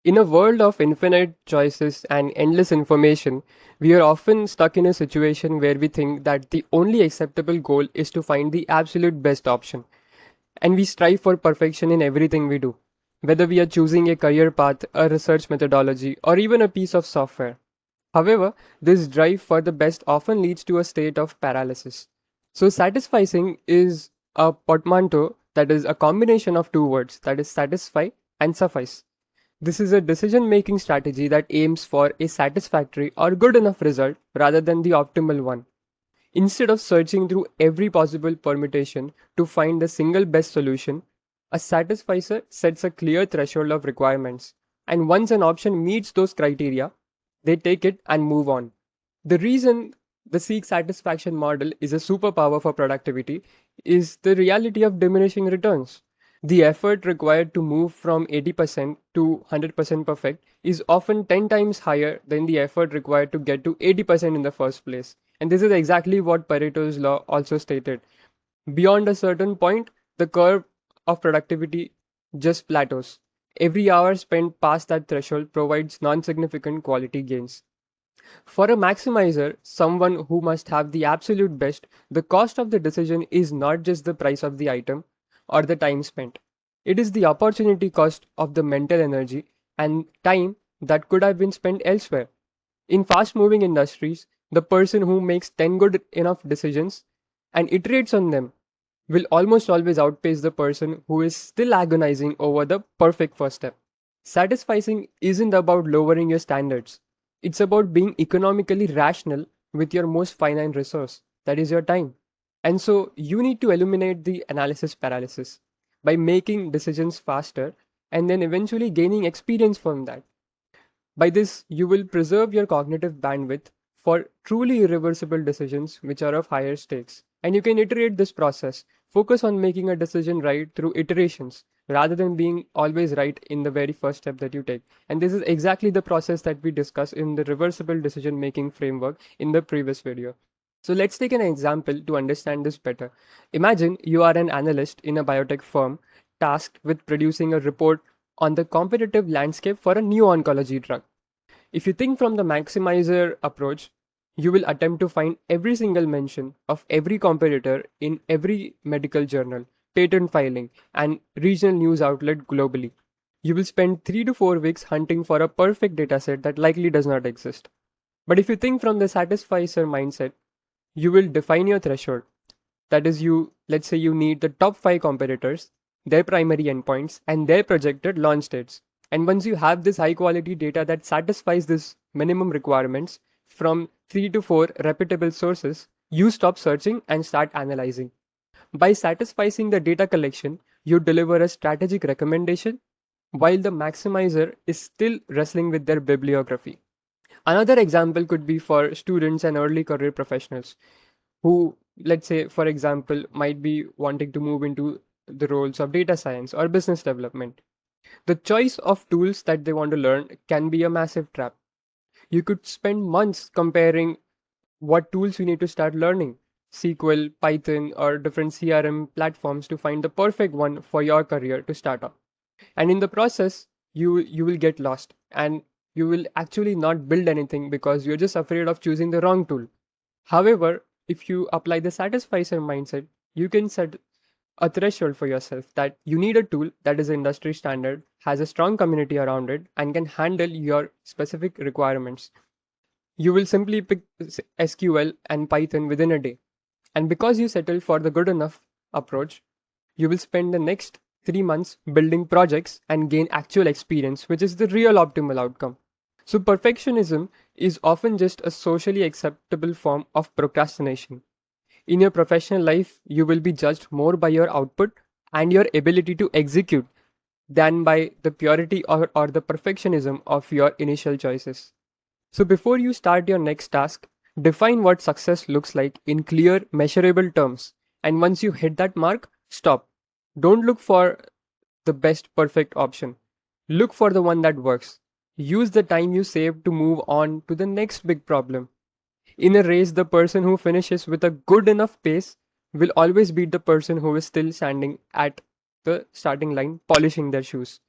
In a world of infinite choices and endless information, we are often stuck in a situation where we think that the only acceptable goal is to find the absolute best option, and we strive for perfection in everything we do, whether we are choosing a career path, a research methodology, or even a piece of software. However, this drive for the best often leads to a state of paralysis. So, satisficing is a portmanteau that is a combination of two words, that is satisfy and suffice. This is a decision making strategy that aims for a satisfactory or good enough result rather than the optimal one. Instead of searching through every possible permutation to find the single best solution, a satisficer sets a clear threshold of requirements. And once an option meets those criteria, they take it and move on. The reason the seek satisfaction model is a superpower for productivity is the reality of diminishing returns. The effort required to move from 80% to 100% perfect is often 10 times higher than the effort required to get to 80% in the first place. And this is exactly what Pareto's law also stated. Beyond a certain point, the curve of productivity just plateaus. Every hour spent past that threshold provides non significant quality gains. For a maximizer, someone who must have the absolute best, the cost of the decision is not just the price of the item or the time spent. It is the opportunity cost of the mental energy and time that could have been spent elsewhere. In fast moving industries, the person who makes 10 good enough decisions and iterates on them will almost always outpace the person who is still agonizing over the perfect first step. Satisficing isn't about lowering your standards. It's about being economically rational with your most finite resource, that is your time. And so you need to eliminate the analysis paralysis by making decisions faster and then eventually gaining experience from that. By this, you will preserve your cognitive bandwidth for truly irreversible decisions which are of higher stakes. And you can iterate this process. Focus on making a decision right through iterations rather than being always right in the very first step that you take. And this is exactly the process that we discussed in the reversible decision making framework in the previous video. So let's take an example to understand this better. Imagine you are an analyst in a biotech firm tasked with producing a report on the competitive landscape for a new oncology drug. If you think from the maximizer approach, you will attempt to find every single mention of every competitor in every medical journal, patent filing, and regional news outlet globally. You will spend 3 to 4 weeks hunting for a perfect dataset that likely does not exist. But if you think from the satisficer mindset, you will define your threshold. That is, let's say you need the top 5 competitors, their primary endpoints, and their projected launch dates. And once you have this high quality data that satisfies this minimum requirements from 3 to 4 reputable sources, you stop searching and start analyzing. By satisficing the data collection, you deliver a strategic recommendation while the maximizer is still wrestling with their bibliography. Another example could be for students and early career professionals who, let's say, for example, might be wanting to move into the roles of data science or business development. The choice of tools that they want to learn can be a massive trap. You could spend months comparing what tools you need to start learning, SQL, Python, or different CRM platforms to find the perfect one for your career to start up. And in the process, you will get lost and you will actually not build anything because you're just afraid of choosing the wrong tool. However, if you apply the satisficer mindset, you can set a threshold for yourself that you need a tool that is industry standard, has a strong community around it, and can handle your specific requirements. You will simply pick SQL and Python within a day. And because you settle for the good enough approach, you will spend the next 3 months building projects and gain actual experience, which is the real optimal outcome. So, perfectionism is often just a socially acceptable form of procrastination. In your professional life, you will be judged more by your output and your ability to execute than by the purity or the perfectionism of your initial choices. So, before you start your next task, define what success looks like in clear, measurable terms. And once you hit that mark, stop. Don't look for the best perfect option. Look for the one that works. Use the time you save to move on to the next big problem. In a race, the person who finishes with a good enough pace will always beat the person who is still standing at the starting line polishing their shoes.